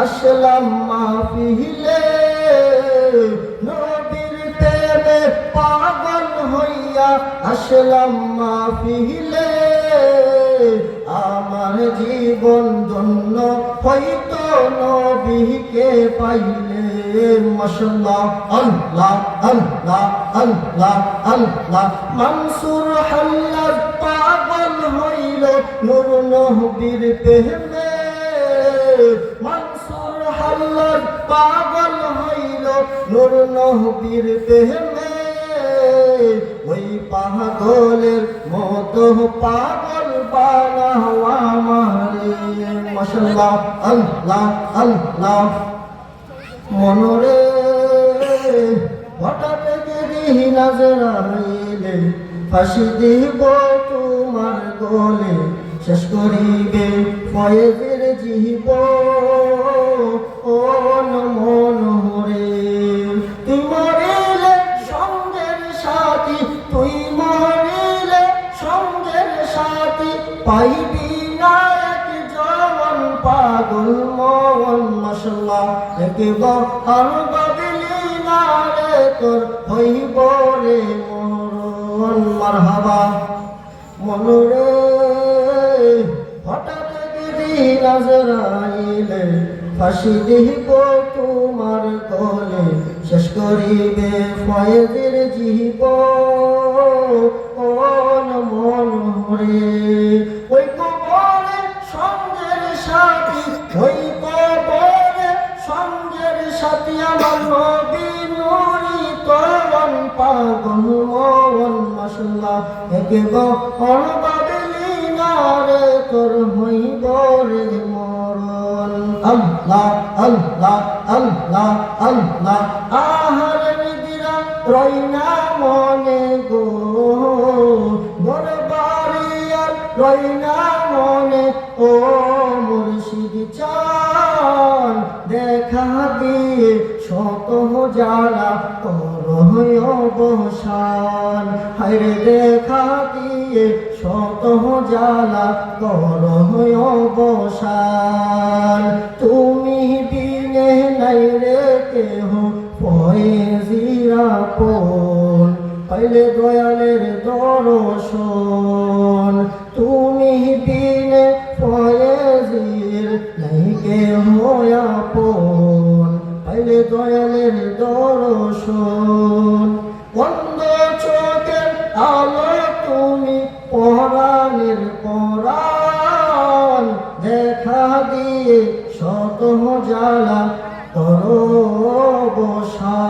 আসলাম মাহফিলে নবীর প্রেমে পাগল হইয়া আসলাম মাহফিলে আমার জীবন ধন্য হইতো নবীকে পাইলে মাশাআল্লাহ আল্লাহ আল্লাহ আল্লাহ আল্লাহ মনসুর হাল্লাত পাগল হইল নূর নবীর প্রেমে মনসুর হাল্লাত পাগল হইল নূর নবীর প্রেমে ওই পাগলের মতো পাগল বানাও আমারে মাশাআল্লাহ আল্লাহ আল্লাহ মনরে হঠাৎ গিরি নাজরাইলে ফাঁসি দিব তোমার গলে শেষ করিবে ফয়েজের জীব ও মনরে তুই মরিলে সঙ্গের সাথী তুই মরিলে সঙ্গের সাথী পাইবি না এক জওয়ান পাগল মন মাশাআল্লাহ একবার বাদলি না রে তোর হইব রে মরণ মারহাবা মনরে হঠাৎ গিরি নাজরাইলে ফাঁসি দিব তোমার গলে শেষ করিবে ফয়েজের জীব ও মনরে ওই কবরে সঙ্গের সাথী ওই কবরে সঙ্গের সাথী আমার নবী নুরি তরণ পাগল মন মাশাআল্লাহ একবার বাদলি না রে তোর হইব রে মরণ আল্লাহ আল্লাহ আল্লাহ আল্লাহ আহার নিদিরা রইনা মনে গো বরবারিয়ার রইনা মনে ও মুর্শিদ চান দেখা দিয়ে শত জ্বালা তোর অবসান হায়রে দেখা দিয়ে শত জ্বালা তোর অবসান তুমি বিনে নাই রে কেহ ফয়েজিরা আপন পাইলে দয়ালের দর্শন তুমি বিনে ফয়েজির নাই কেহ আপন পাইলে দয়ালের দর্শন বন্ধ চোখের আলো তুমি পরাণের পরাণ দেখা দিয়ে শত জ্বালা তোর অবসান